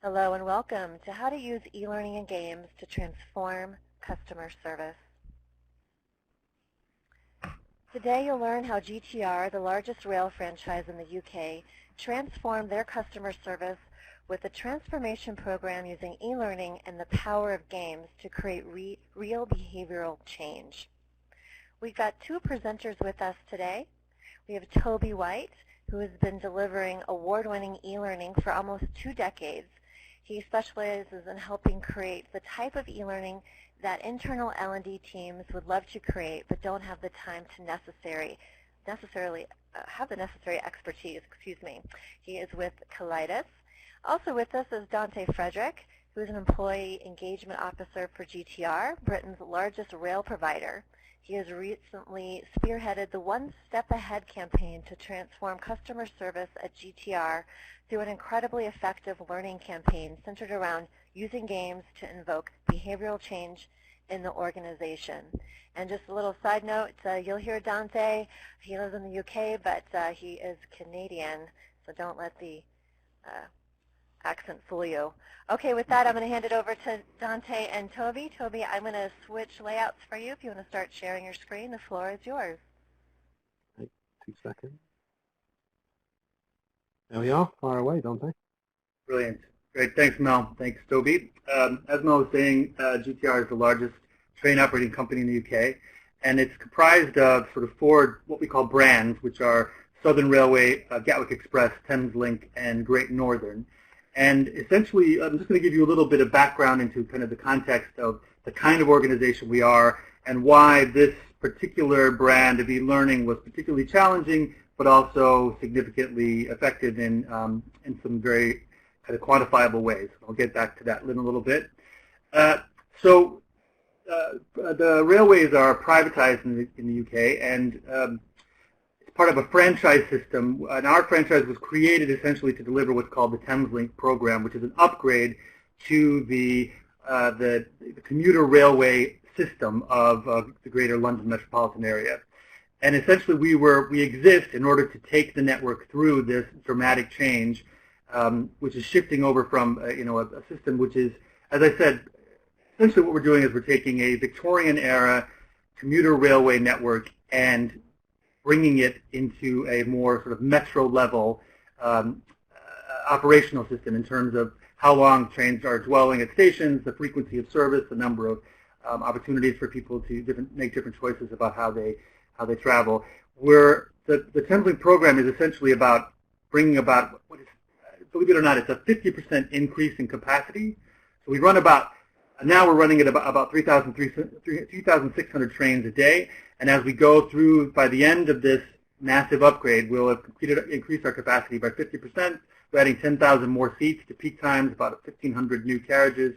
Hello and welcome to How to Use eLearning and Games to Transform Customer Service. Today you'll learn how GTR, the largest rail franchise in the UK, transformed their customer service with a transformation program using eLearning and the power of games to create real behavioral change. We've got two presenters with us today. We have Toby White, who has been delivering award-winning eLearning for almost 2 decades. He specializes in helping create the type of e-learning that internal L&D teams would love to create but don't have the time to necessarily have the necessary expertise. He is with Kaleidos. Also with us is Dante Frederick, who is an employee engagement officer for GTR, Britain's largest rail provider. He has recently spearheaded the One Step Ahead campaign to transform customer service at GTR through an incredibly effective learning campaign centered around using games to invoke behavioral change in the organization. And just a little side note, you'll hear Dante. He lives in the UK, but he is Canadian, so don't let the accent fool you. Okay, with that, I'm going to hand it over to Dante and Toby. Toby, I'm going to switch layouts for you. If you want to start sharing your screen, the floor is yours. 2 seconds. There we are. Fire away, Dante. Brilliant. Great. Thanks, Mel. Thanks, Toby. As Mel was saying, GTR is the largest train operating company in the UK, and it's comprised of sort of 4 what we call brands, which are Southern Railway, Gatwick Express, Thameslink, and Great Northern. And essentially, I'm just going to give you a little bit of background into kind of the context of the kind of organization we are and why this particular brand of e-learning was particularly challenging, but also significantly effective in some very kind of quantifiable ways. I'll get back to that in a little bit. The railways are privatized in the UK, and part of a franchise system, and our franchise was created essentially to deliver what's called the Thameslink program, which is an upgrade to the commuter railway system of the Greater London metropolitan area. And essentially, we exist in order to take the network through this dramatic change, which is shifting over from a system which is, as I said, essentially what we're doing is we're taking a Victorian era commuter railway network and bringing it into a more sort of metro level operational system in terms of how long trains are dwelling at stations, the frequency of service, the number of opportunities for people to make different choices about how they travel. The Thameslink program is essentially about bringing about what is, believe it or not, it's a 50% increase in capacity. So we run now we're running at about 3,600 trains a day. And as we go through, by the end of this massive upgrade, we'll have increased our capacity by 50%. We're adding 10,000 more seats to peak times, about 1,500 new carriages.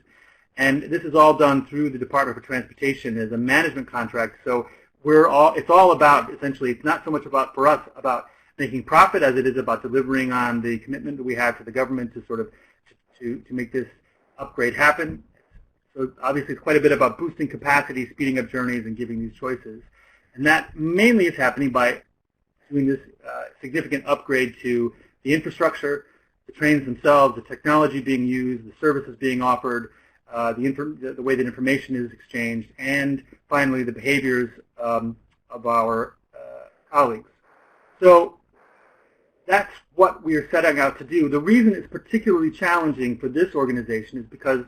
And this is all done through the Department for Transportation as a management contract. So it's all about, essentially, it's not so much about, for us, about making profit as it is about delivering on the commitment that we have to the government to sort of to make this upgrade happen. So obviously it's quite a bit about boosting capacity, speeding up journeys, and giving these choices. And that mainly is happening by doing this significant upgrade to the infrastructure, the trains themselves, the technology being used, the services being offered, the way that information is exchanged, and finally the behaviors of our colleagues. So that's what we are setting out to do. The reason it's particularly challenging for this organization is because,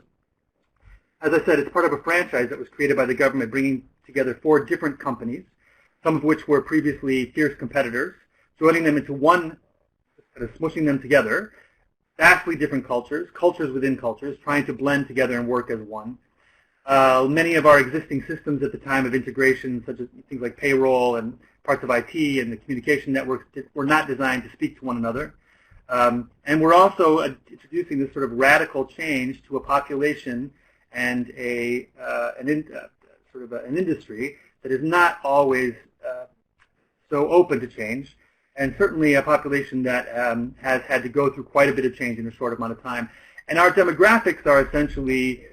as I said, it's part of a franchise that was created by the government, bringing together 4 different companies, some of which were previously fierce competitors, joining them into one, kind of smushing them together, vastly different cultures within cultures, trying to blend together and work as one. Many of our existing systems at the time of integration, such as things like payroll and parts of IT and the communication networks, were not designed to speak to one another. And we're also introducing this sort of radical change to a population and an industry that is not always so open to change, and certainly a population that has had to go through quite a bit of change in a short amount of time. And our demographics are essentially,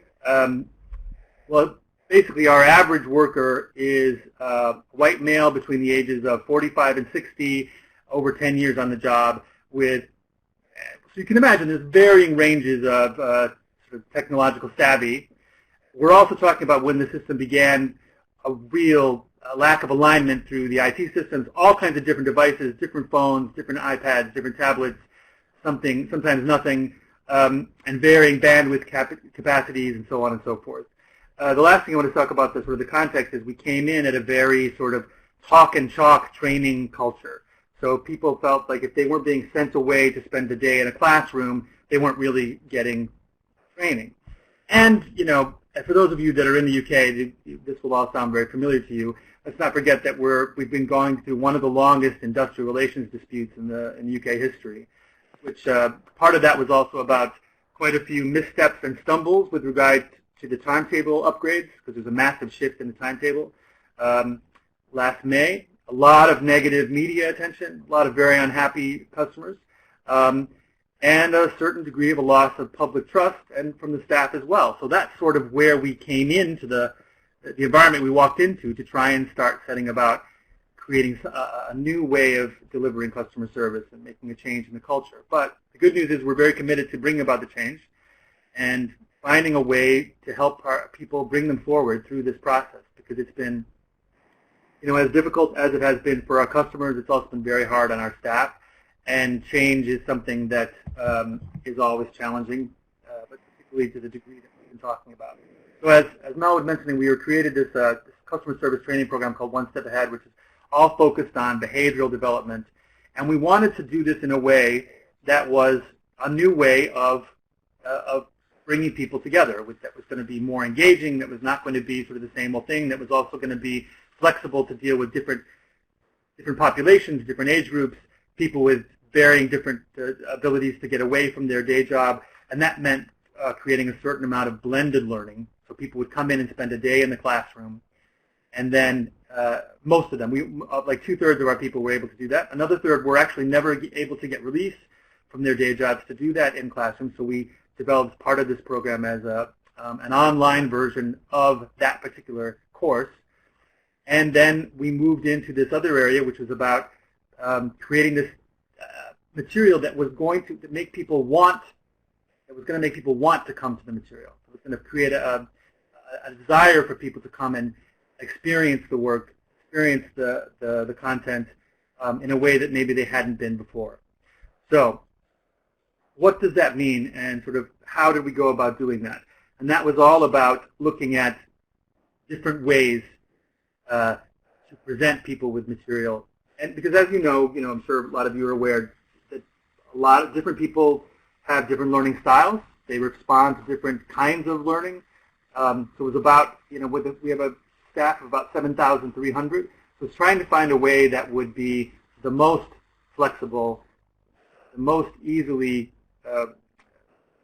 well, basically our average worker is a white male between the ages of 45 and 60, over 10 years on the job, with So you can imagine there's varying ranges of sort of technological savvy. We're also talking about when the system began a real lack of alignment through the IT systems, all kinds of different devices, different phones, different iPads, different tablets, sometimes nothing, and varying bandwidth capacities and so on and so forth. The last thing I want to talk about, the sort of the context, is we came in at a very sort of talk and chalk training culture. So people felt like if they weren't being sent away to spend the day in a classroom, they weren't really getting training. And, you know, for those of you that are in the UK, this will all sound very familiar to you. Let's not forget that we've been going through one of the longest industrial relations disputes in UK history, which part of that was also about quite a few missteps and stumbles with regard to the timetable upgrades, because there's a massive shift in the timetable. Last May, a lot of negative media attention, a lot of very unhappy customers, and a certain degree of a loss of public trust and from the staff as well. So that's sort of where we came into the environment we walked into to try and start setting about creating a new way of delivering customer service and making a change in the culture. But the good news is we're very committed to bringing about the change and finding a way to help our people bring them forward through this process, because it's been, you know, as difficult as it has been for our customers, it's also been very hard on our staff, and change is something that is always challenging, but particularly to the degree that we've been talking about. So as Mel was mentioning, we created this customer service training program called One Step Ahead, which is all focused on behavioral development, and we wanted to do this in a way that was a new way of bringing people together, that was going to be more engaging, that was not going to be sort of the same old thing, that was also going to be flexible to deal with different populations, different age groups, people with varying different abilities to get away from their day job, and that meant creating a certain amount of blended learning. So people would come in and spend a day in the classroom, and then most of them, like 2/3 of our people were able to do that. Another third were actually never able to get release from their day jobs to do that in classroom, so we developed part of this program as an online version of that particular course. And then we moved into this other area, which was about creating this material that was going to make people want, to come to the material. It was going to create a desire for people to come and experience the work, experience the content in a way that maybe they hadn't been before. So what does that mean, and sort of how did we go about doing that? And that was all about looking at different ways to present people with material. And because as you know, I'm sure a lot of you are aware that a lot of different people have different learning styles. They respond to different kinds of learning. So it was about, we have a staff of about 7,300. So it's trying to find a way that would be the most flexible, the most easily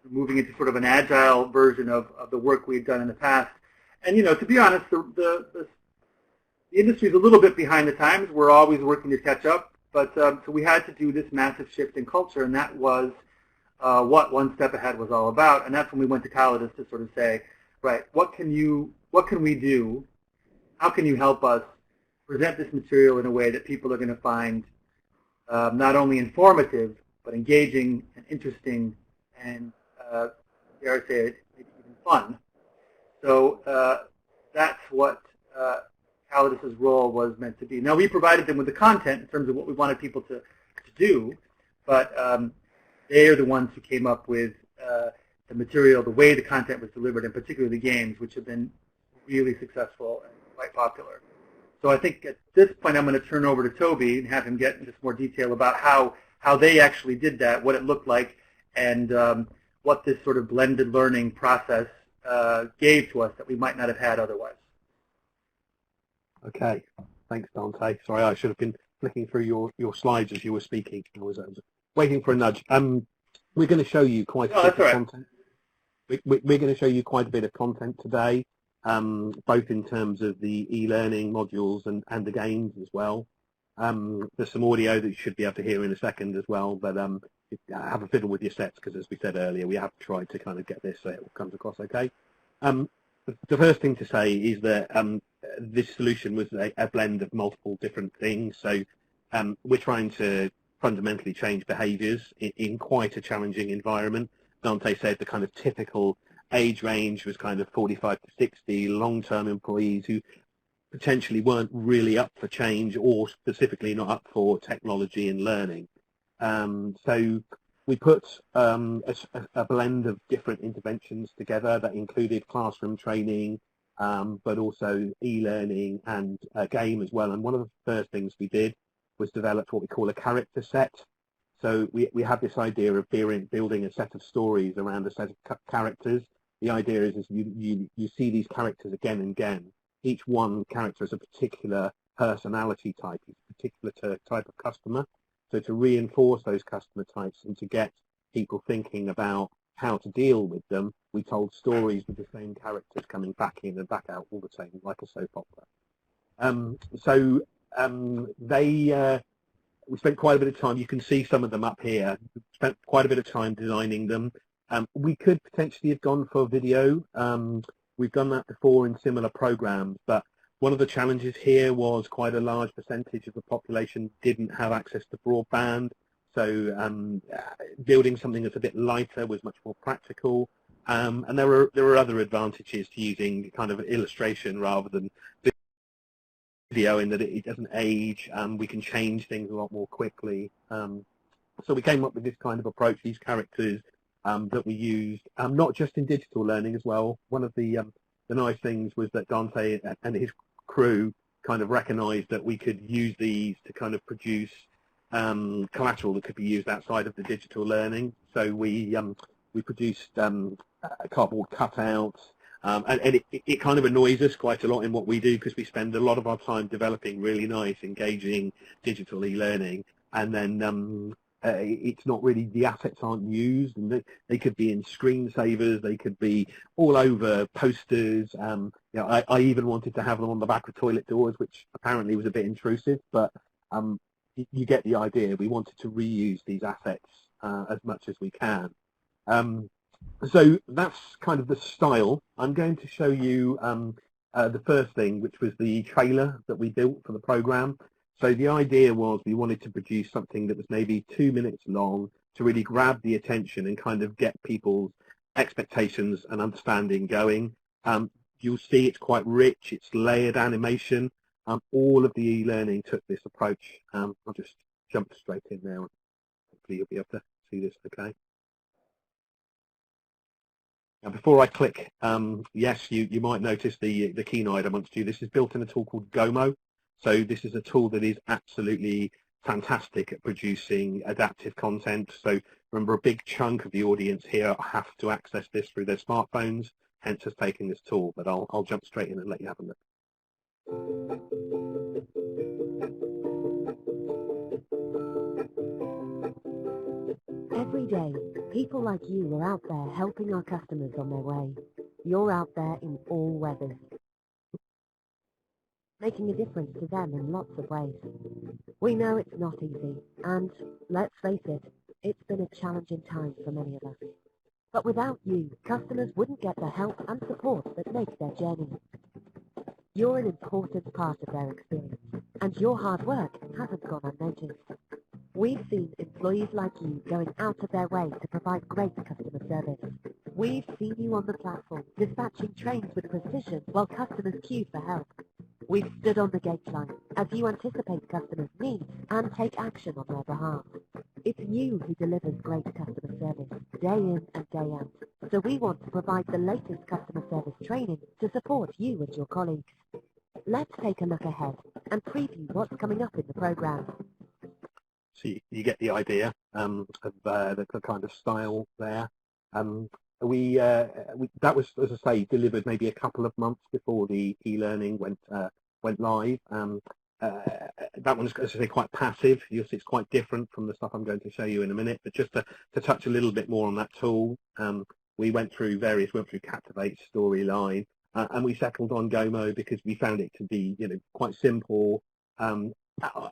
moving into sort of an agile version of the work we've done in the past. And, to be honest, the industry is a little bit behind the times. We're always working to catch up. But so we had to do this massive shift in culture, and that was what One Step Ahead was all about. And that's when we went to Calidus to sort of say, right, what can we do? How can you help us present this material in a way that people are going to find not only informative, but engaging and interesting and, dare I say it, maybe even fun. So that's what Calidus's role was meant to be. Now, we provided them with the content in terms of what we wanted people to do, but they are the ones who came up with the material, the way the content was delivered, and particularly the games, which have been really successful and quite popular. So I think at this point I'm going to turn over to Toby and have him get into more detail about how they actually did that, what it looked like, and what this sort of blended learning process gave to us that we might not have had otherwise. Okay, thanks, Dante. Sorry, I should have been flicking through your slides as you were speaking. I was waiting for a nudge. We're going to show you quite a bit of content. We're going to show you quite a bit of content today, both in terms of the e-learning modules and the games as well. There's some audio that you should be able to hear in a second as well, but have a fiddle with your sets, because as we said earlier, we have tried to kind of get this so it comes across okay. The first thing to say is that this solution was a blend of multiple different things. So we're trying to fundamentally change behaviours in quite a challenging environment. Dante said the kind of typical age range was kind of 45 to 60, long-term employees who potentially weren't really up for change or specifically not up for technology and learning. So we put a blend of different interventions together that included classroom training, but also e-learning and a game as well. And one of the first things we did was develop what we call a character set. So we have this idea of building a set of stories around a set of characters. The idea is you see these characters again and again. Each one character is a particular personality type, a particular type of customer. So to reinforce those customer types and to get people thinking about how to deal with them, we told stories with the same characters coming back in and back out all the same, like a soap opera. We spent quite a bit of time. You can see some of them up here. Spent quite a bit of time designing them. We could potentially have gone for video. We've done that before in similar programs, but one of the challenges here was quite a large percentage of the population didn't have access to broadband. So building something that's a bit lighter was much more practical. And there were other advantages to using kind of illustration rather than video, in that it doesn't age. We can change things a lot more quickly. So we came up with this kind of approach, these characters that we used, not just in digital learning as well. One of the nice things was that Dante and his crew kind of recognized that we could use these to kind of produce collateral that could be used outside of the digital learning. So we produced cardboard cutouts, and it kind of annoys us quite a lot in what we do, because we spend a lot of our time developing really nice, engaging digital e-learning, and then it's not really, the assets aren't used, and they could be in screensavers, they could be all over posters. You know, I even wanted to have them on the back of toilet doors, which apparently was a bit intrusive, but you get the idea. We wanted to reuse these assets as much as we can. So that's kind of the style. I'm going to show you the first thing, which was the trailer that we built for the program. So the idea was we wanted to produce something that was maybe 2 minutes long to really grab the attention and kind of get people's expectations and understanding going. You'll see it's quite rich, it's layered animation. All of the e-learning took this approach. I'll just jump straight in there. Hopefully you'll be able to see this okay. Now before I click, yes, you might notice the keen-eyed amongst you. This is built in a tool called Gomo. So this is a tool that is absolutely fantastic at producing adaptive content. So remember, a big chunk of the audience here have to access this through their smartphones, hence us taking this tool. But I'll jump straight in and let you have a look. Every day, people like you are out there helping our customers on their way. You're out there in all weathers, making a difference to them in lots of ways. We know it's not easy, and let's face it, it's been a challenging time for many of us. But without you, customers wouldn't get the help and support that makes their journey. You're an important part of their experience, and your hard work hasn't gone unnoticed. We've seen employees like you going out of their way to provide great customer service. We've seen you on the platform dispatching trains with precision while customers queue for help. We've stood on the gate line as you anticipate customers' needs and take action on their behalf. It's you who delivers great customer service day in and day out. So we want to provide the latest customer service training to support you and your colleagues. Let's take a look ahead and preview what's coming up in the program. So you get the idea of the kind of style there. That was, as I say, delivered maybe a couple of months before the e-learning went live. That one's, as I say, quite passive. You'll see it's quite different from the stuff I'm going to show you in a minute. But just to touch a little bit more on that tool, we went through Captivate, Storyline, and we settled on Gomo because we found it to be, quite simple.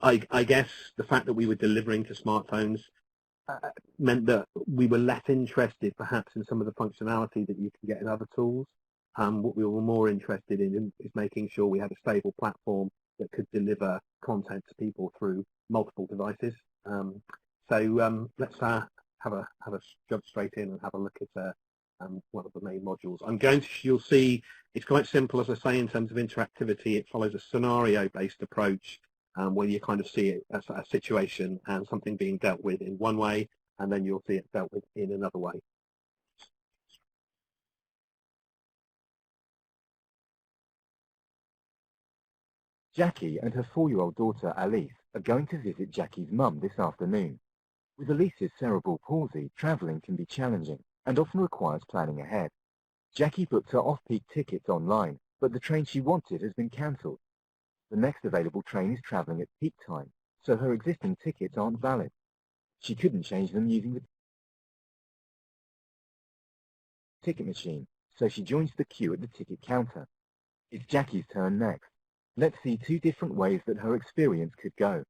I guess the fact that we were delivering to smartphones meant that we were less interested perhaps in some of the functionality that you can get in other tools. What we were more interested in is making sure we had a stable platform that could deliver content to people through multiple devices. Let's have a jump straight in and have a look at one of the main modules. You'll see it's quite simple, as I say, in terms of interactivity. It follows a scenario-based approach where you kind of see it as a situation and something being dealt with in one way, and then you'll see it dealt with in another way. Jackie and her 4-year-old daughter Alice are going to visit Jackie's mum this afternoon. With Alice's cerebral palsy, travelling can be challenging and often requires planning ahead. Jackie booked her off-peak tickets online, but the train she wanted has been cancelled. The next available train is travelling at peak time, so her existing tickets aren't valid. She couldn't change them using the ticket machine, so she joins the queue at the ticket counter. It's Jackie's turn next. Let's see 2 different ways that her experience could go.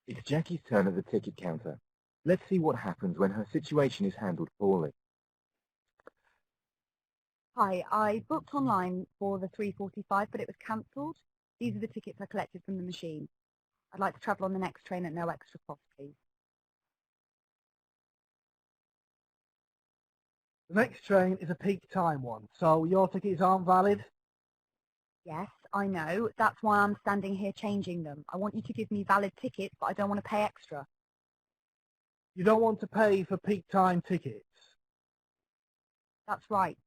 It's Jackie's turn at the ticket counter. Let's see what happens when her situation is handled poorly. Hi, I booked online for the 3:45, but it was cancelled. These are the tickets I collected from the machine. I'd like to travel on the next train at no extra cost, please. The next train is a peak time one, so your tickets aren't valid? Yes, I know. That's why I'm standing here changing them. I want you to give me valid tickets, but I don't want to pay extra. You don't want to pay for peak time tickets? That's right.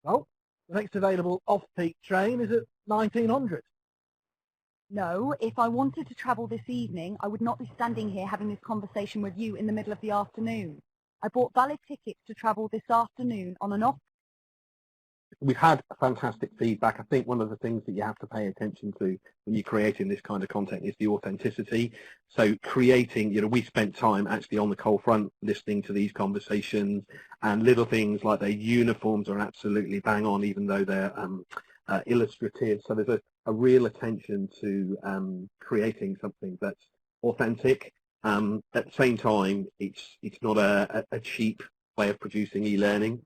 Well, the next available off-peak train is at 1900. No, if I wanted to travel this evening, I would not be standing here having this conversation with you in the middle of the afternoon. I bought valid tickets to travel this afternoon on an off. We've had fantastic feedback. I think one of the things that you have to pay attention to when you're creating this kind of content is the authenticity. So creating, we spent time actually on the coal front listening to these conversations, and little things like their uniforms are absolutely bang on, even though they're illustrative. So there's a real attention to creating something that's authentic. At the same time, it's not a cheap way of producing e-learning.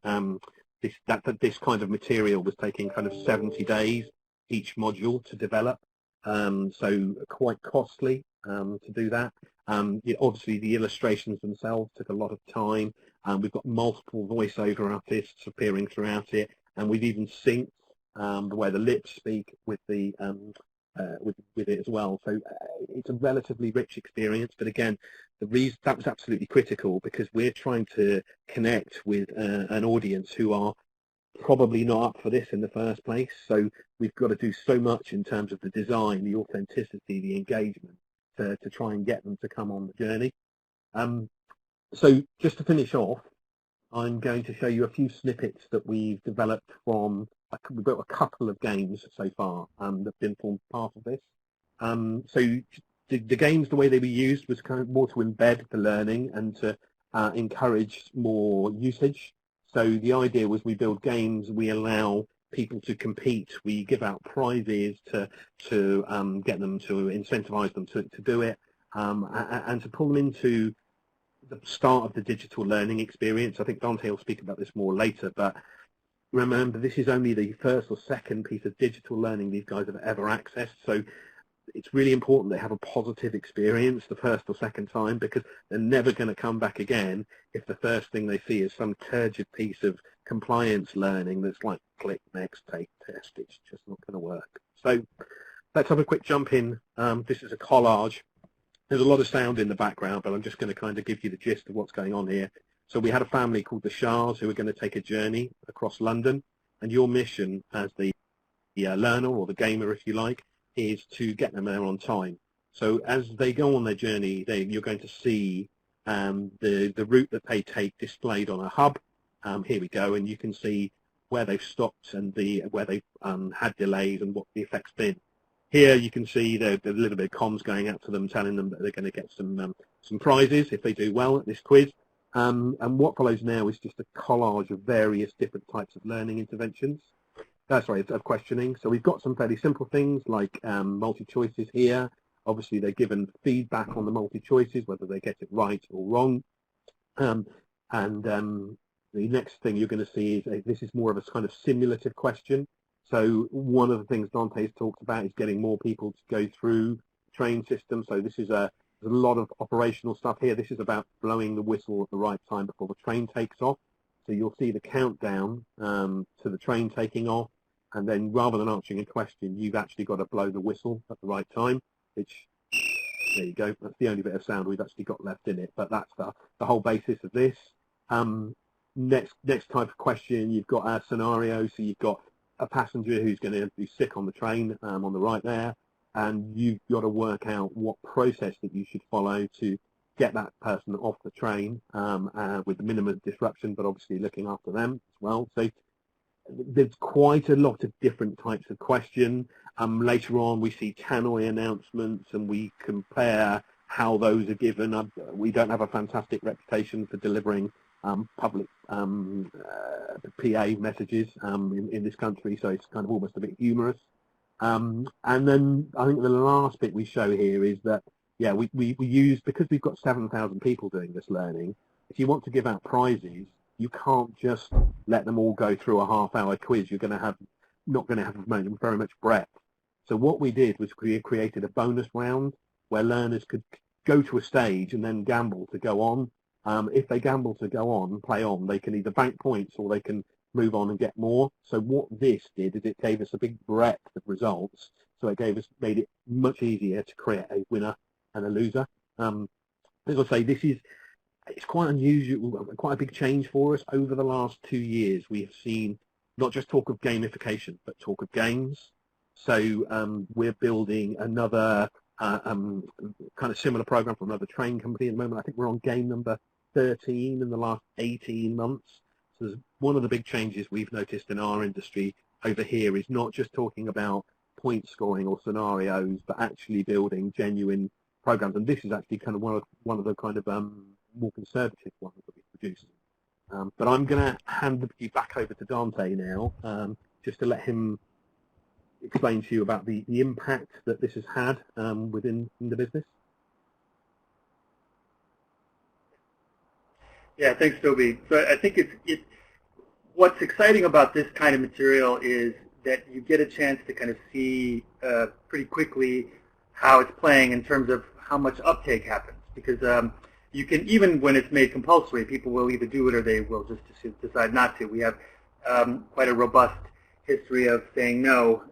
This kind of material was taking kind of 70 days each module to develop, so quite costly to do that. Obviously the illustrations themselves took a lot of time. We've got multiple voiceover artists appearing throughout it, and we've even synced the way the lips speak with the with it as well. So it's a relatively rich experience, but again, the reason that was absolutely critical, because we're trying to connect with an audience who are probably not up for this in the first place. So we've got to do so much in terms of the design, the authenticity, the engagement to try and get them to come on the journey. So just to finish off, I'm going to show you a few snippets that we've developed from, we've got a couple of games so far that have been formed part of this. So the games, the way they were used was kind of more to embed the learning and to encourage more usage. So the idea was we build games, we allow people to compete, we give out prizes to get them, to incentivize them to do it, and to pull them into the start of the digital learning experience. I think Dante will speak about this more later, but remember, this is only the first or second piece of digital learning these guys have ever accessed. So it's really important they have a positive experience the first or second time, because they're never going to come back again if the first thing they see is some turgid piece of compliance learning that's like click, next, take, test. It's just not going to work. So let's have a quick jump in. This is a collage. There's a lot of sound in the background, but I'm just going to kind of give you the gist of what's going on here. So we had a family called the Shahs who are going to take a journey across London, and your mission as the learner, or the gamer if you like, is to get them there on time. So as they go on their journey, you're going to see the route that they take displayed on a hub. Here we go, and you can see where they've stopped and where they've had delays and what the effect's been. Here you can see there's a little bit of comms going out to them, telling them that they're going to get some prizes if they do well at this quiz. And what follows now is just a collage of various different types of learning interventions. Of questioning. So we've got some fairly simple things like multi-choices here. Obviously, they're given feedback on the multi-choices, whether they get it right or wrong. The next thing you're going to see is this is more of a kind of simulative question. So one of the things Dante's talked about is getting more people to go through the train system. So this is there's a lot of operational stuff here. This is about blowing the whistle at the right time before the train takes off. So you'll see the countdown to the train taking off, and then rather than answering a question, you've actually got to blow the whistle at the right time, which, there you go, that's the only bit of sound we've actually got left in it, but that's the whole basis of this. Next type of question, you've got a scenario, so you've got a passenger who's going to be sick on the train on the right there, and you've got to work out what process that you should follow to get that person off the train with the minimum disruption, but obviously looking after them as well. So there's quite a lot of different types of question. Later on, we see tannoy announcements, and we compare how those are given. We don't have a fantastic reputation for delivering public PA messages in this country, so it's kind of almost a bit humorous. And then I think the last bit we show here is that, yeah, we use, because we've got 7,000 people doing this learning, if you want to give out prizes, you can't just let them all go through a half-hour quiz. You're going to have not going to have very much breadth. So what we did was we created a bonus round where learners could go to a stage and then gamble to go on. If they gamble to go on, play on, they can either bank points or they can move on and get more. So what this did is it gave us a big breadth of results. So it made it much easier to create a winner and a loser. As I say, it's quite unusual, quite a big change for us. Over the last 2 years, we have seen not just talk of gamification, but talk of games. So we're building another kind of similar program from another train company at the moment. I think we're on game number 13 in the last 18 months. So one of the big changes we've noticed in our industry over here is not just talking about point scoring or scenarios, but actually building genuine programs. And this is actually kind of one of the kind of more conservative ones that we produce. But I'm going to hand you back over to Dante now, just to let him explain to you about the impact that this has had within the business. Yeah, thanks, Toby. So I think what's exciting about this kind of material is that you get a chance to kind of see pretty quickly how it's playing in terms of how much uptake happens. Because you can, even when it's made compulsory, people will either do it or they will just decide not to. We have quite a robust history of saying no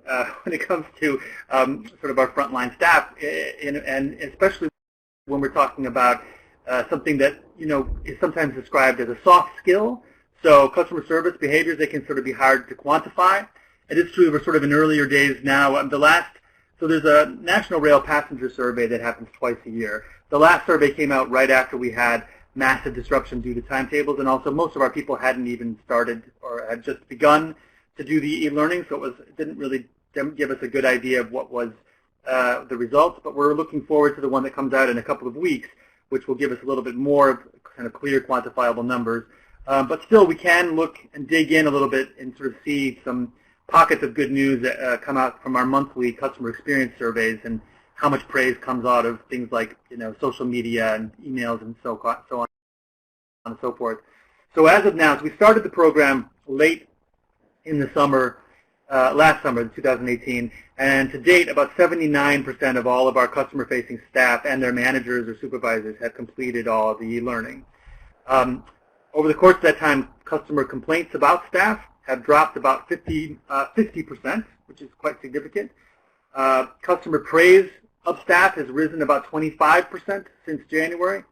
when it comes to sort of our frontline staff, and especially when we're talking about something that is sometimes described as a soft skill. So customer service behaviors, they can sort of be hard to quantify. It is true we're sort of in earlier days now. So there's a National Rail Passenger Survey that happens twice a year. The last survey came out right after we had massive disruption due to timetables, and also most of our people hadn't even started or had just begun to do the e-learning, so it didn't really give us a good idea of what was the results. But we're looking forward to the one that comes out in a couple of weeks, which will give us a little bit more kind of clear, quantifiable numbers. But still, we can look and dig in a little bit and sort of see some pockets of good news that come out from our monthly customer experience surveys, and how much praise comes out of things like social media and emails and so on and so forth. So as of now, so we started the program late in the summer, last summer, 2018, and to date, about 79% of all of our customer-facing staff and their managers or supervisors have completed all of the e-learning. Over the course of that time, customer complaints about staff have dropped about 50%, which is quite significant. Customer praise of staff has risen about 25% since January.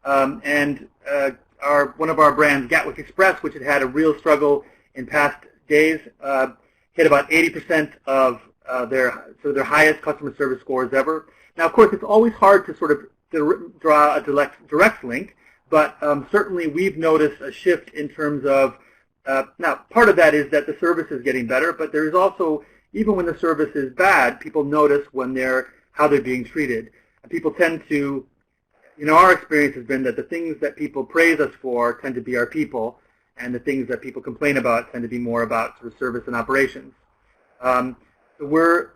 And one of our brands, Gatwick Express, which had had a real struggle in past days, hit about 80% of their highest customer service scores ever. Now, of course, it's always hard to sort of draw a direct link, but certainly we've noticed a shift in terms of, now, part of that is that the service is getting better, but there is also, even when the service is bad, people notice how they're being treated. And people tend to, our experience has been that the things that people praise us for tend to be our people, and the things that people complain about tend to be more about sort of service and operations. So we're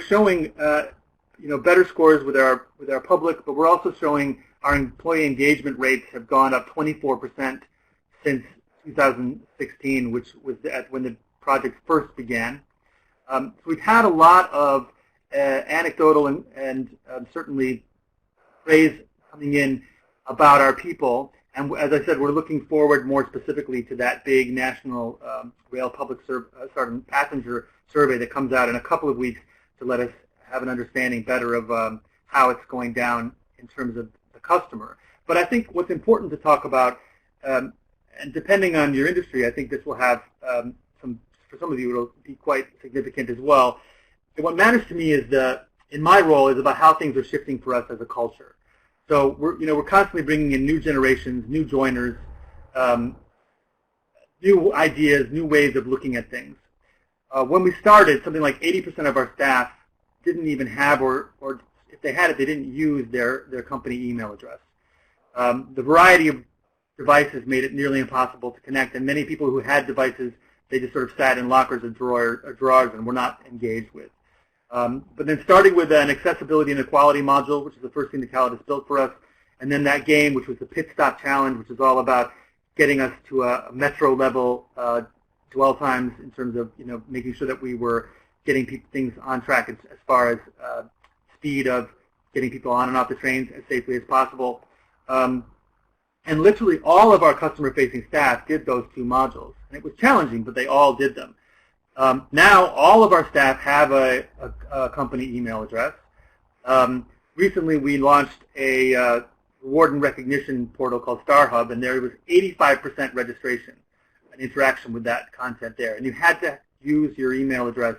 showing better scores with our public, but we're also showing our employee engagement rates have gone up 24% since 2016, which was when the project first began. So we've had a lot of anecdotal and certainly praise coming in about our people. And as I said, we're looking forward more specifically to that big national rail public passenger survey that comes out in a couple of weeks to let us have an understanding better of how it's going down in terms of the customer. But I think what's important to talk about, and depending on your industry, I think this will have for some of you, it'll be quite significant as well. And what matters to me is in my role, is about how things are shifting for us as a culture. So we're constantly bringing in new generations, new joiners, new ideas, new ways of looking at things. When we started, something like 80% of our staff didn't even have, or if they had it, they didn't use their company email address. The variety of devices made it nearly impossible to connect, and many people who had devices, they just sort of sat in lockers or drawers and were not engaged with. But then starting with an accessibility and equality module, which is the first thing that Calidus built for us, and then that game, which was the Pit Stop Challenge, which is all about getting us to a metro level dwell times in terms of making sure that we were getting things on track as far as speed of getting people on and off the trains as safely as possible. And literally all of our customer-facing staff did those two modules. And it was challenging, but they all did them. Now all of our staff have a company email address. Recently we launched a reward and recognition portal called StarHub, and there was 85% registration and interaction with that content there. And you had to use your email address,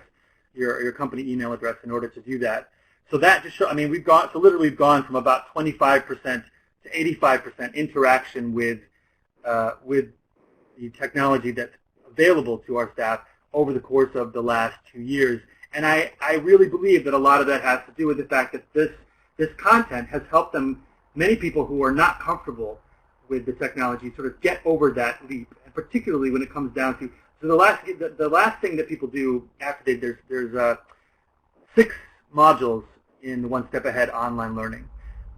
your company email address, in order to do that. So that just shows, we've gone from about 25% to 85% interaction with the technology that's available to our staff over the course of the last 2 years. And I really believe that a lot of that has to do with the fact that this content has helped many people who are not comfortable with the technology sort of get over that leap, and particularly when it comes down to, so the last thing that people do after there's 6 modules in the One Step Ahead online learning.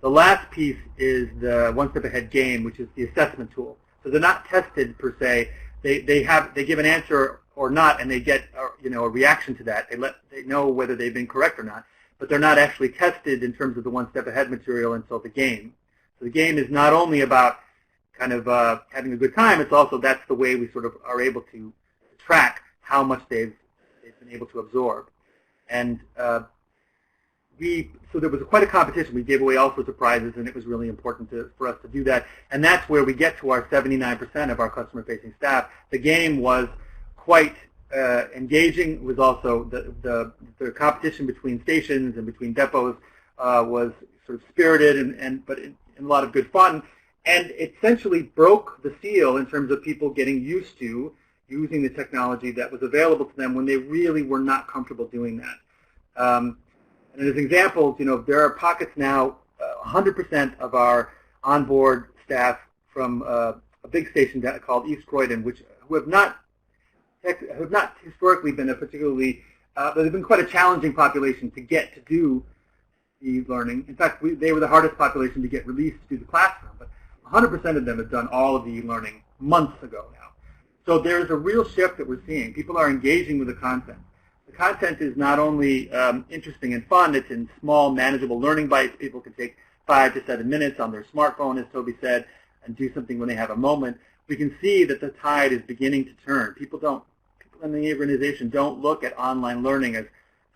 The last piece is the One Step Ahead game, which is the assessment tool. So they're not tested per se. They give an answer or not, and they get a reaction to that. They know whether they've been correct or not, but they're not actually tested in terms of the One Step Ahead material until the game. So the game is not only about kind of having a good time, it's also that's the way we sort of are able to track how much they've been able to absorb. And so there was quite a competition. We gave away all sorts of prizes, and it was really important for us to do that. And that's where we get to our 79% of our customer-facing staff. The game was quite engaging. It was also the competition between stations and between depots was sort of spirited but in a lot of good fun. And it essentially broke the seal in terms of people getting used to using the technology that was available to them when they really were not comfortable doing that. And as examples, there are pockets now, 100% of our onboard staff from a big station called East Croydon, who have not historically been a particularly, they've been quite a challenging population to get to do e-learning. In fact, they were the hardest population to get released to the classroom, but 100% of them have done all of the e-learning months ago now. So there's a real shift that we're seeing. People are engaging with the content. The content is not only interesting and fun, it's in small, manageable learning bites. People can take 5 to 7 minutes on their smartphone, as Toby said, and do something when they have a moment. We can see that the tide is beginning to turn. People in the organization don't look at online learning as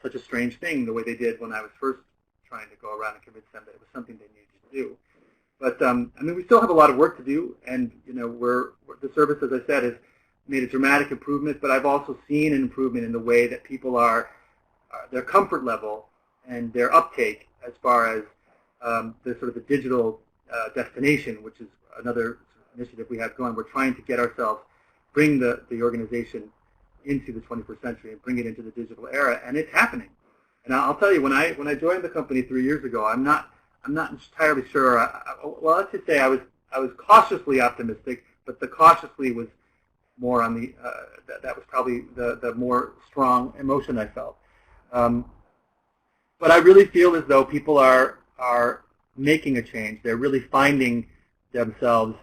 such a strange thing the way they did when I was first trying to go around and convince them that it was something they needed to do. But we still have a lot of work to do, and the service, as I said, has made a dramatic improvement. But I've also seen an improvement in the way that people their comfort level and their uptake as far as the sort of the digital destination, which is another initiative we have going. We're trying to get ourselves, bring the organization into the 21st century and bring it into the digital era, and it's happening. And I'll tell you, when I joined the company 3 years ago, I'm not entirely sure. Well, let's just say I was cautiously optimistic, but the cautiously was more on the that was probably the more strong emotion I felt. But I really feel as though people are making a change. They're really finding themselves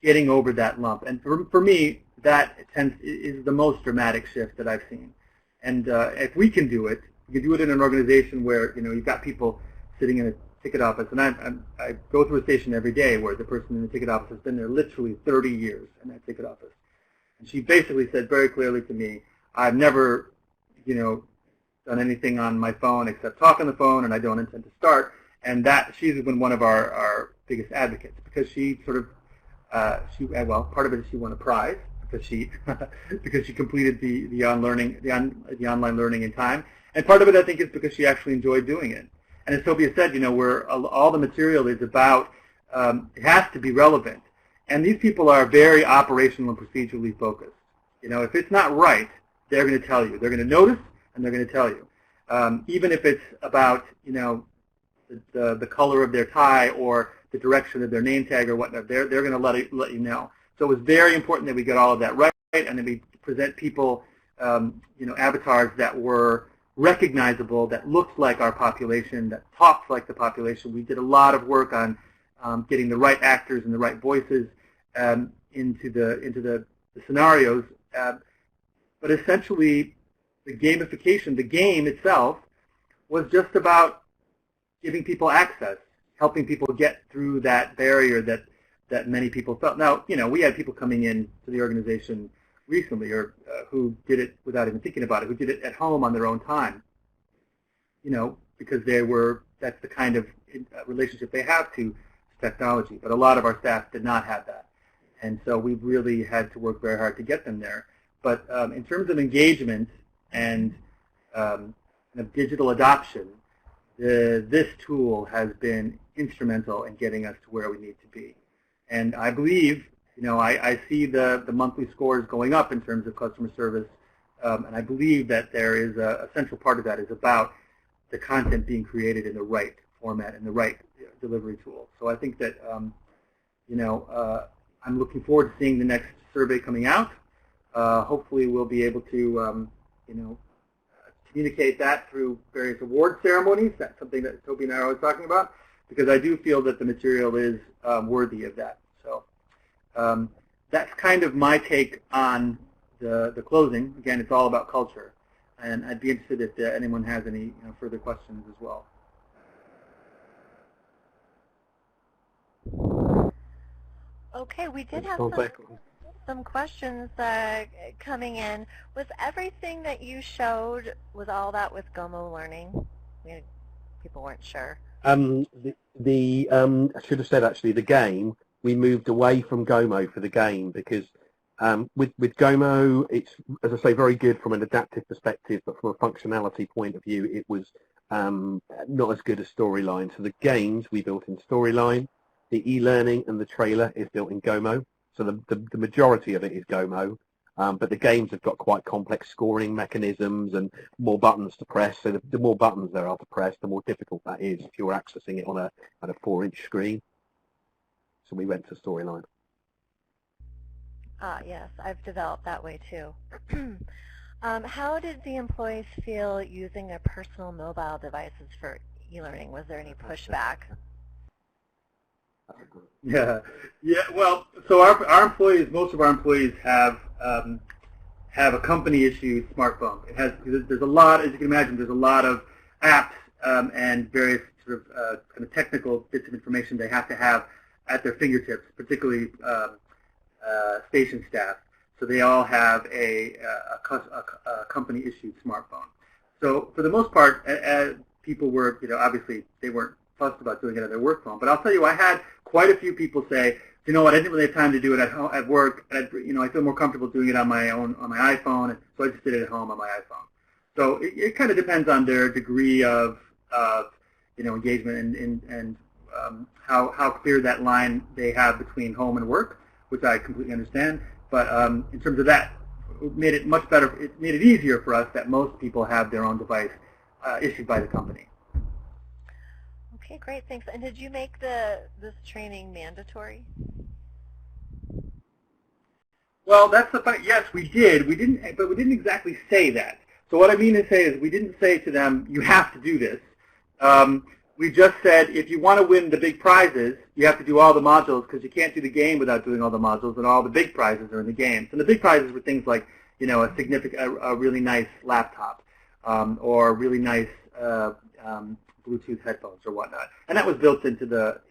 getting over that lump. And for me, that is the most dramatic shift that I've seen. And if we can do it, we can do it in an organization where, you've got people sitting in a ticket office, and I go through a station every day where the person in the ticket office has been there literally 30 years in that ticket office. And she basically said very clearly to me, I've never, done anything on my phone except talk on the phone, and I don't intend to start. And that she's been one of our biggest advocates, because she sort of, part of it is she won a prize because she because she completed the online learning in time, and part of it I think is because she actually enjoyed doing it. And as Tobias said, where all the material is about, it has to be relevant. And these people are very operational and procedurally focused. If it's not right, they're going to tell you. They're going to notice, and they're going to tell you. Even if it's about, the color of their tie or the direction of their name tag or whatnot, they're going to let you know. So it was very important that we get all of that right, and that we present people, avatars that were recognizable, that looked like our population, that talked like the population. We did a lot of work on getting the right actors and the right voices into the scenarios. But essentially, the gamification, the game itself, was just about giving people access, helping people get through that barrier that many people felt. Now, we had people coming in to the organization recently, or who did it without even thinking about it, who did it at home on their own time, because that's the kind of relationship they have to technology. But a lot of our staff did not have that. And so we've really had to work very hard to get them there. But in terms of engagement and digital adoption, this tool has been instrumental in getting us to where we need to be. And I believe, I see the monthly scores going up in terms of customer service, and I believe that there is a central part of that is about the content being created in the right format and the right delivery tool. So I think that, I'm looking forward to seeing the next survey coming out. Hopefully we'll be able to, communicate that through various award ceremonies. That's something that Toby and I are always talking about, because I do feel that the material is worthy of that. So that's kind of my take on the closing. Again, it's all about culture. And I'd be interested if anyone has any further questions as well. Okay, we did have some questions coming in. Was everything that you showed, was all that with Gomo Learning? People weren't sure. I should have said actually the game, we moved away from Gomo for the game because with Gomo, it's, as I say, very good from an adaptive perspective, but from a functionality point of view, it was not as good as Storyline. So the games we built in Storyline, the e-learning and the trailer is built in Gomo. So the majority of it is Gomo, but the games have got quite complex scoring mechanisms and more buttons to press. So the more buttons there are to press, the more difficult that is if you're accessing it on a 4-inch screen. So we went to Storyline. Yes, I've developed that way too. How did the employees feel using their personal mobile devices for e-learning? Was there any pushback? Yeah. Well, so our employees, most of our employees have a company-issued smartphone. There's a lot, as you can imagine, there's a lot of apps and various sort of kind of technical bits of information they have to have at their fingertips, particularly station staff. So they all have a company-issued smartphone. So for the most part, people were, obviously they weren't fussed about doing it on their work phone. But I'll tell you, I had quite a few people say, you know what, I didn't really have time to do it at work. And I feel more comfortable doing it on my iPhone, and so I just did it at home on my iPhone. So it kind of depends on their degree of engagement and how clear that line they have between home and work, which I completely understand. But in terms of that, it made it much better. It made it easier for us that most people have their own device issued by the company. Okay, great, thanks. And did you make this training mandatory? Well, that's the fact. Yes, we did. We didn't, but we didn't exactly say that. So what I mean to say is, we didn't say to them, "You have to do this." we just said if you want to win the big prizes, you have to do all the modules because you can't do the game without doing all the modules, and all the big prizes are in the games. And the big prizes were things like, a really nice laptop or really nice Bluetooth headphones or whatnot, and that was built into the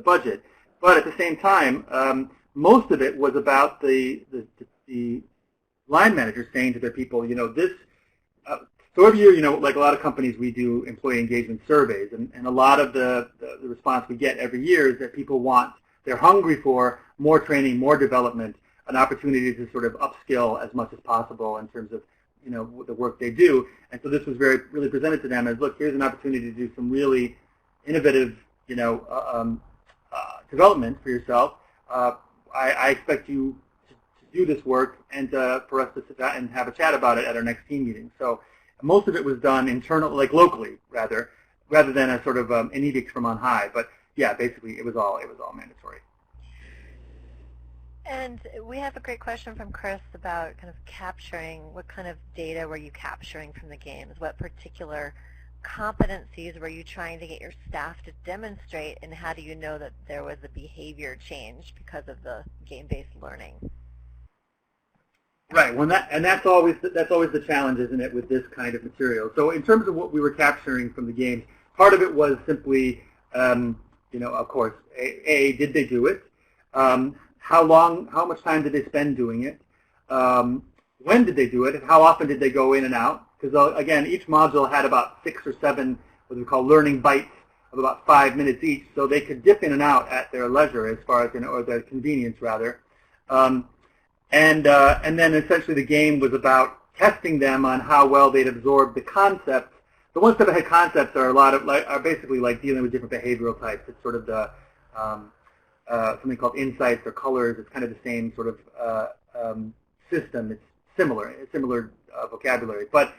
budget. But at the same time, most of it was about the line managers saying to their people, this. So every year, like a lot of companies, we do employee engagement surveys, and a lot of the response we get every year is that people they're hungry for more training, more development, an opportunity to sort of upskill as much as possible in terms of, the work they do. And so this was really presented to them as, look, here's an opportunity to do some really innovative, development for yourself. I expect you to do this work and for us to sit down and have a chat about it at our next team meeting. So most of it was done locally, rather than a sort of an edict from on high. But yeah, basically it was all mandatory. And we have a great question from Chris about kind of capturing, what kind of data were you capturing from the games? What particular competencies were you trying to get your staff to demonstrate, and how do you know that there was a behavior change because of the game-based learning? Right. Well, that's always the challenge, isn't it, with this kind of material? So in terms of what we were capturing from the games, part of it was simply, of course, did they do it? How much time did they spend doing it? When did they do it? And how often did they go in and out? Because again, each module had about 6 or 7 what we call learning bites of about 5 minutes each, so they could dip in and out at their leisure, as far as or their convenience rather. And then essentially the game was about testing them on how well they'd absorbed the concepts. The ones that had concepts are basically like dealing with different behavioral types. It's sort of the something called insights or colors. It's kind of the same sort of system. It's similar vocabulary. But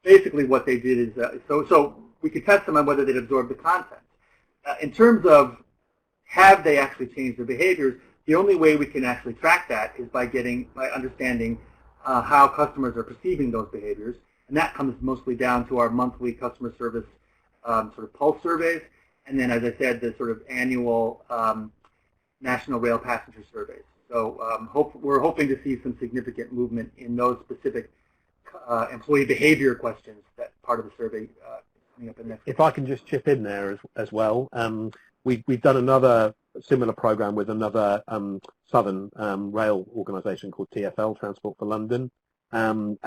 basically what they did is so we could test them on whether they'd absorbed the content. In terms of have they actually changed their behaviors, the only way we can actually track that is by understanding how customers are perceiving those behaviors, and that comes mostly down to our monthly customer service sort of pulse surveys, and then, as I said, the sort of annual National Rail Passenger surveys. So we're hoping to see some significant movement in those specific employee behavior questions. That part of the survey coming up in next. If I can just chip in there as well. We've done another similar program with another southern rail organisation called TfL, Transport for London, and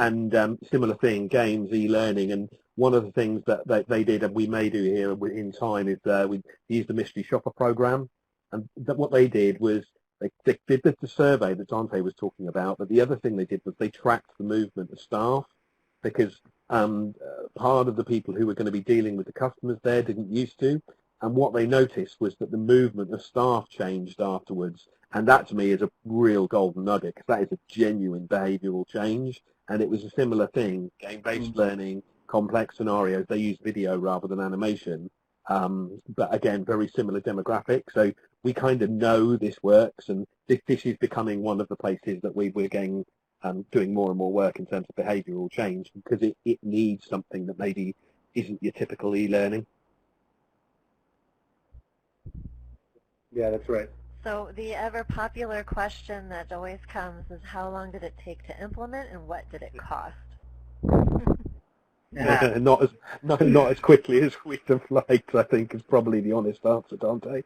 similar thing, games, e-learning, and one of the things that they did, and we may do here in time, is we used the mystery shopper program, and what they did was they did the survey that Dante was talking about, but the other thing they did was they tracked the movement of staff, because part of the people who were going to be dealing with the customers there didn't used to. And what they noticed was that the movement of staff changed afterwards. And that, to me, is a real golden nugget, because that is a genuine behavioural change. And it was a similar thing, game-based learning, complex scenarios. They use video rather than animation. But, again, very similar demographic. So we kind of know this works. And this is becoming one of the places that we're getting, doing more and more work in terms of behavioural change, because it needs something that maybe isn't your typical e-learning. Yeah, that's right. So the ever popular question that always comes is, how long did it take to implement, and what did it cost? Not as quickly as we'd have liked, I think, is probably the honest answer, Dante.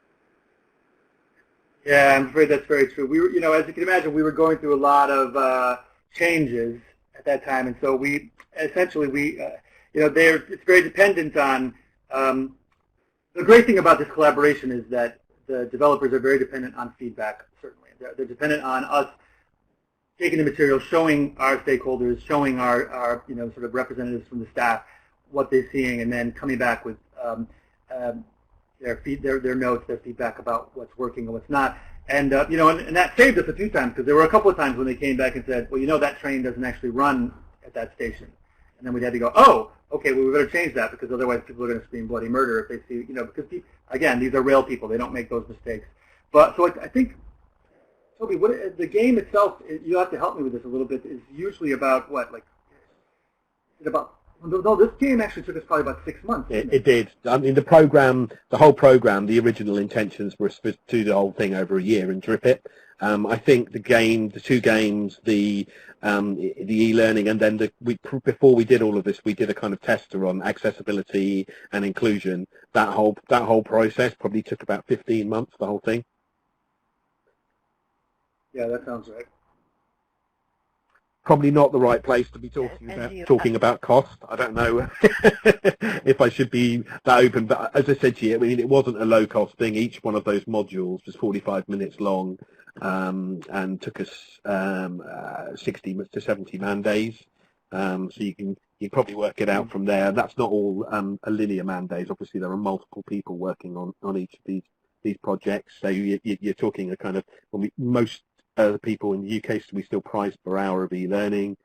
Yeah, I'm afraid that's very true. We were, as you can imagine, we were going through a lot of changes at that time, and so we essentially it's very dependent on. The great thing about this collaboration is that the developers are very dependent on feedback, certainly. They're dependent on us taking the material, showing our stakeholders, showing our sort of representatives from the staff what they're seeing, and then coming back with their notes, their feedback about what's working and what's not. And and that saved us a few times, because there were a couple of times when they came back and said, well, that train doesn't actually run at that station. And then we had to go, oh, okay, well, we better change that, because otherwise people are going to scream bloody murder if they see, because, again, these are rail people. They don't make those mistakes. But so I think, Toby, the game itself, you'll have to help me with this a little bit, is usually about what, like, is it about Though this game actually took us probably about 6 months. It did. I mean, the whole program, the original intentions were to do the whole thing over a year and drip it. I think the two games, the e-learning, and then before we did all of this, we did a kind of tester on accessibility and inclusion. That whole process probably took about 15 months, the whole thing. Yeah, that sounds right. Probably not the right place to be talking about cost. I don't know if I should be that open, but as I said to you, I mean, it wasn't a low-cost thing. Each one of those modules was 45 minutes long and took us 60 to 70 man days. So you probably work it out from there. That's not all a linear man days. Obviously, there are multiple people working on each of these projects. So you're talking a kind of most the people in the UK, we still price per hour of e-learning.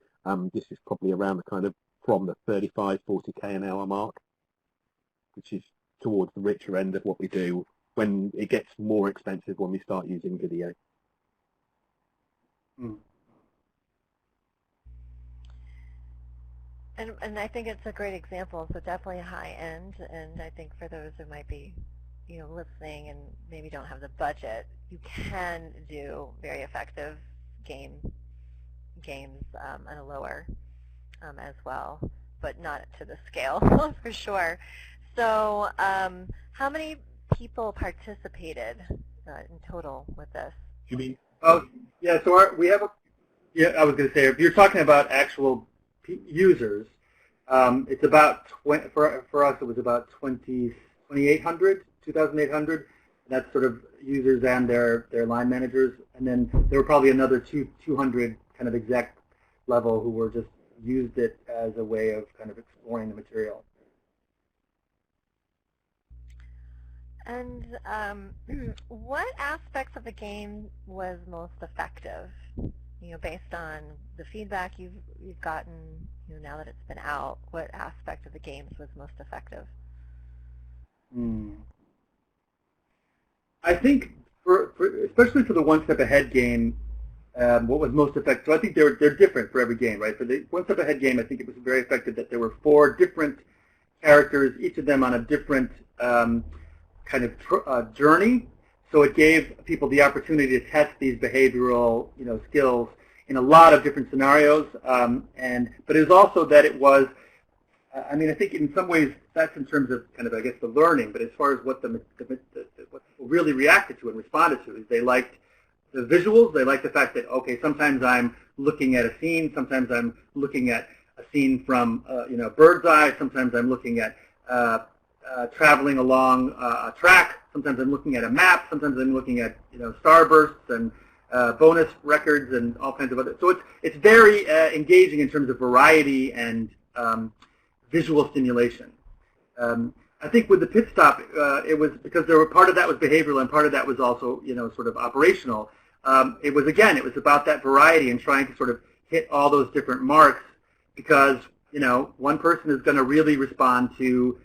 This is probably around the kind of from the 35, 40k an hour mark, which is towards the richer end of what we do. When it gets more expensive when we start using video. And I think it's a great example. So definitely high end, and I think for those who might be listening and maybe don't have the budget, you can do very effective games on a lower as well, but not to the scale for sure. So how many people participated in total with this? You mean? Oh, yeah. So we have I was going to say, if you're talking about actual users, it's about for us. It was about 2,800. And that's sort of users and their line managers, and then there were probably another 200 kind of exec level who were just used it as a way of kind of exploring the material. And what aspects of the game was most effective? Based on the feedback you've gotten, now that it's been out, what aspect of the games was most effective? I think, especially for the One Step Ahead game, what was most effective? So I think they're different for every game, right? For the One Step Ahead game, I think it was very effective that there were 4 different characters, each of them on a different kind of journey. So it gave people the opportunity to test these behavioral, skills in a lot of different scenarios. But it was also that it was. I mean, I think in some ways that's in terms of kind of, I guess, the learning. But as far as what what people really reacted to and responded to is they liked the visuals. They liked the fact that, okay, sometimes I'm looking at a scene. Sometimes I'm looking at a scene from, bird's eye. Sometimes I'm looking at traveling along a track. Sometimes I'm looking at a map. Sometimes I'm looking at, starbursts and bonus records and all kinds of other. So it's very engaging in terms of variety and visual stimulation. I think with the pit stop, it was because there were part of that was behavioral and part of that was also, sort of operational. It was about that variety and trying to sort of hit all those different marks because, one person is going to really respond to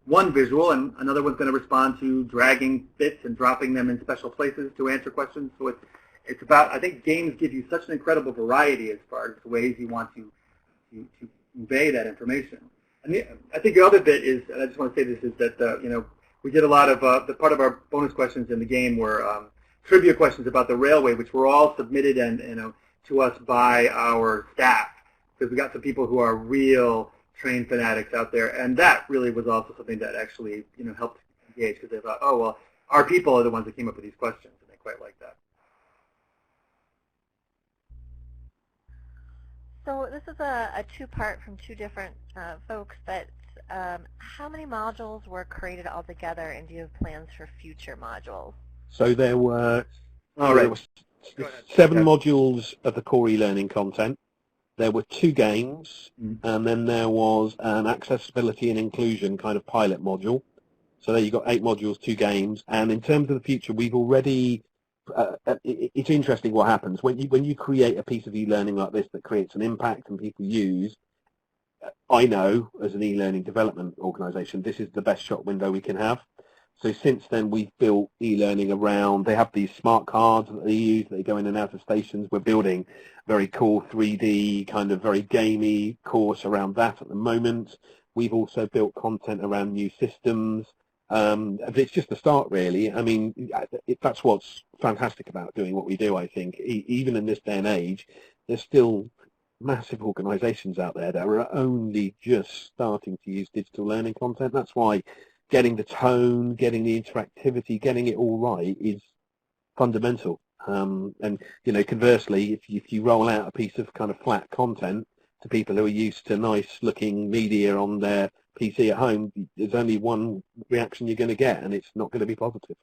one visual and another one's going to respond to dragging bits and dropping them in special places to answer questions. So it's about, I think games give you such an incredible variety as far as the ways you want to convey that information. And I think the other bit is, and I just want to say this, is that we did a lot of the part of our bonus questions in the game were trivia questions about the railway, which were all submitted and to us by our staff because we got some people who are real train fanatics out there, and that really was also something that actually helped engage because they thought, oh well, our people are the ones that came up with these questions, and they quite like that. So this is a two-part from two different folks, but how many modules were created altogether, and do you have plans for future modules? So there were, there were 7 modules of the core e-learning content. There were 2 games, and then there was an accessibility and inclusion kind of pilot module. So there you got 8 modules, 2 games, and in terms of the future, we've already it's interesting what happens when you create a piece of e-learning like this that creates an impact and people use. I know as an e-learning development organisation, this is the best shop window we can have So since then, we've built e-learning around, they have these smart cards that they use, they go in and out of stations. We're building very cool 3D, kind of very gamey course around that at the moment. We've also built content around new systems. It's just the start, really. I mean, that's what's fantastic about doing what we do, I think. Even in this day and age, there's still massive organizations out there that are only just starting to use digital learning content. That's why getting the tone, getting the interactivity, getting it all right is fundamental. And, you know, conversely, if you roll out a piece of kind of flat content to people who are used to nice looking media on their PC at home, there's only one reaction you're going to get, and it's not going to be positive.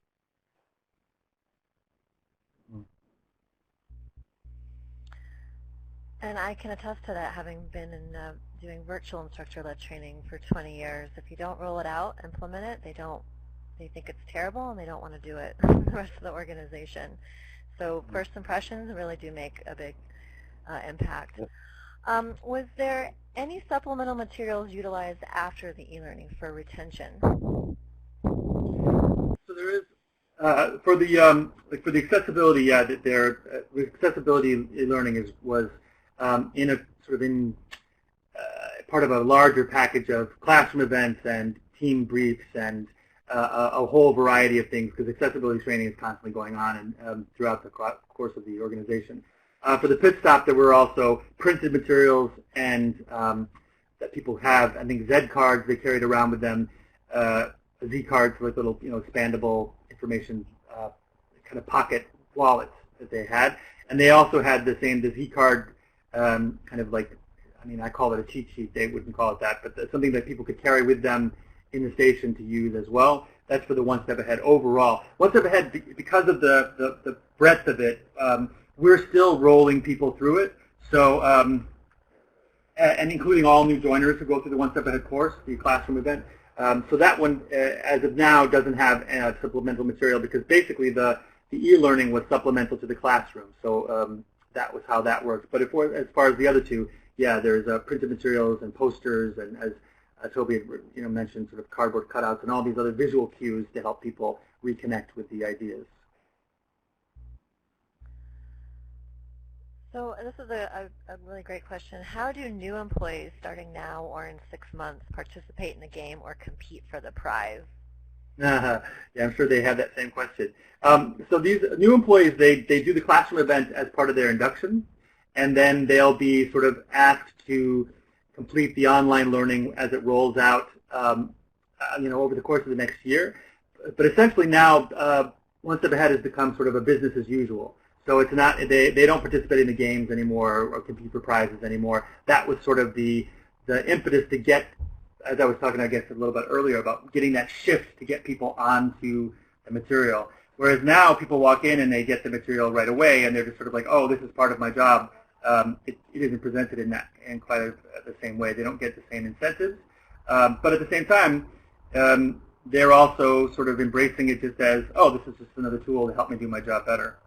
And I can attest to that, having been in doing virtual instructor-led training for 20 years. If you don't roll it out, implement it, they think it's terrible and they don't want to do it the rest of the organization. So first impressions really do make a big impact. Was there any supplemental materials utilized after the e-learning for retention? So there is for the accessibility. Yeah, accessibility e-learning was in a sort of part of a larger package of classroom events and team briefs and a whole variety of things, because accessibility training is constantly going on and throughout the course of the organization. For the pit stop, there were also printed materials and that people have, I think, Z cards they carried around with them, Z cards with little, expandable information kind of pocket wallets that they had, and they also had the Z card kind of like, I call it a cheat sheet. They wouldn't call it that, but something that people could carry with them in the station to use as well. That's for the One Step Ahead overall. One Step Ahead, because of the breadth of it, we're still rolling people through it. So, and including all new joiners who go through the One Step Ahead course, the classroom event. So that one, as of now, doesn't have supplemental material, because basically the e-learning was supplemental to the classroom. So that was how that works. But as far as the other two, yeah, there's printed materials and posters, and as Toby had mentioned, sort of cardboard cutouts and all these other visual cues to help people reconnect with the ideas. So this is a really great question. How do new employees starting now or in 6 months participate in the game or compete for the prize? Yeah, I'm sure they have that same question. So these new employees, they do the classroom event as part of their induction, and then they'll be sort of asked to complete the online learning as it rolls out, over the course of the next year. But essentially now, One Step Ahead has become sort of a business as usual. So it's not, they don't participate in the games anymore or compete for prizes anymore. That was sort of the impetus to get, as I was talking, I guess, a little bit earlier, about getting that shift to get people onto the material. Whereas now people walk in and they get the material right away, and they're just sort of like, oh, this is part of my job. It isn't presented in quite the same way. They don't get the same incentives. But at the same time, they're also sort of embracing it just as, oh, this is just another tool to help me do my job better.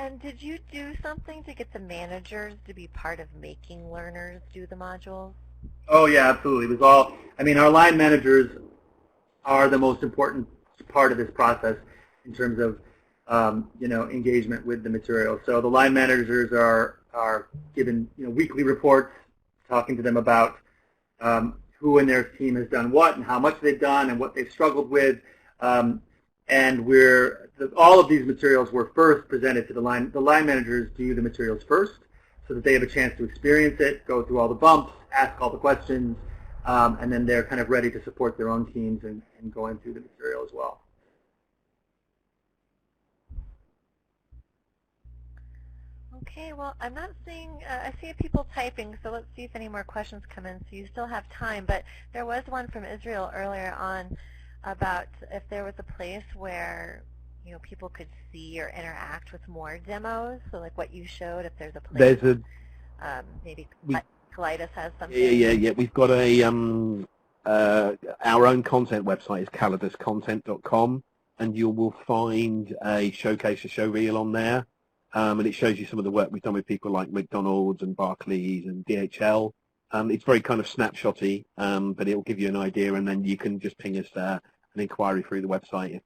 And did you do something to get the managers to be part of making learners do the modules? Oh, yeah, absolutely. It was all, our line managers are the most important part of this process in terms of, engagement with the material. So the line managers are given, weekly reports, talking to them about who in their team has done what and how much they've done and what they've struggled with. And all of these materials were first presented to the line. The line managers do the materials first, so that they have a chance to experience it, go through all the bumps, ask all the questions, and then they're kind of ready to support their own teams and going through the material as well. Okay, well, I'm not seeing, I see people typing, so let's see if any more questions come in. So you still have time, but there was one from Israel earlier on about if there was a place where people could see or interact with more demos. So like what you showed, if there's a place. There's maybe Colitis has something. Yeah. We've got our own content website is caliduscontent.com, and you will find a showcase, a show reel on there, and it shows you some of the work we've done with people like McDonald's and Barclays and DHL. It's very kind of snapshotty, but it will give you an idea, and then you can just ping us an inquiry through the website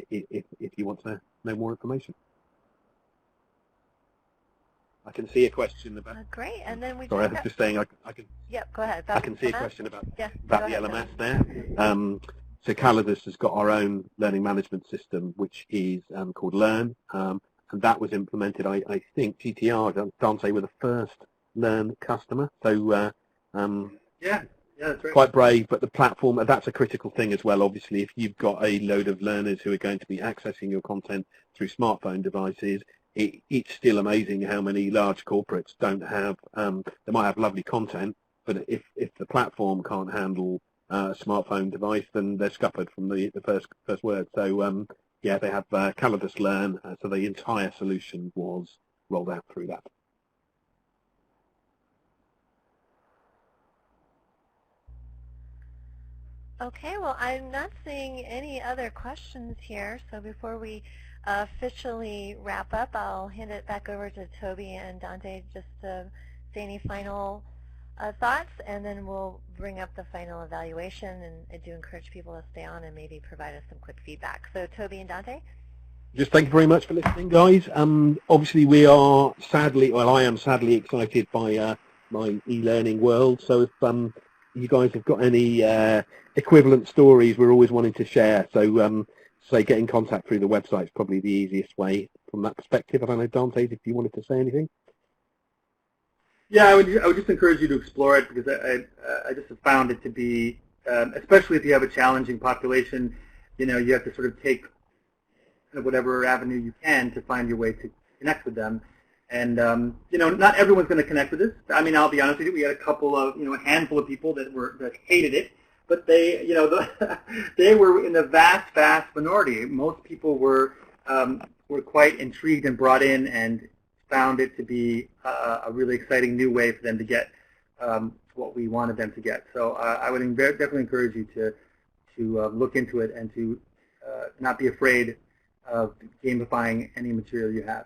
if you want to know more information. I can see a question about. Great, and then we. Sorry, I was just saying I can. Yep, go ahead. I can see a question about the LMS there. So Calidus has got our own learning management system, which is called Learn, and that was implemented. I think GTR, Dante, were the first Learn customer. So yeah, that's right. Quite brave, but the platform, that's a critical thing as well. Obviously, if you've got a load of learners who are going to be accessing your content through smartphone devices, it's still amazing how many large corporates don't have, they might have lovely content, but if the platform can't handle a smartphone device, then they're scuppered from the first word. So yeah, they have Calidus Learn, so the entire solution was rolled out through that. Okay, well, I'm not seeing any other questions here, so before we officially wrap up, I'll hand it back over to Toby and Dante just to say any final thoughts, and then we'll bring up the final evaluation, and I do encourage people to stay on and maybe provide us some quick feedback. So Toby and Dante? Just thank you very much for listening, guys. Obviously, we are I am sadly excited by my e-learning world, so if you guys have got any equivalent stories, we're always wanting to share. So get in contact through the website is probably the easiest way from that perspective. I don't know, Dante, if you wanted to say anything. Yeah, I would just encourage you to explore it, because I just have found it to be, especially if you have a challenging population, you have to sort of take whatever avenue you can to find your way to connect with them. And, not everyone's going to connect with this. I mean, I'll be honest with you, we had a couple of, a handful of people that hated it, but they, they were in the vast minority. Most people were quite intrigued and brought in and found it to be a really exciting new way for them to get what we wanted them to get. So I would definitely encourage you to look into it and to not be afraid of gamifying any material you have.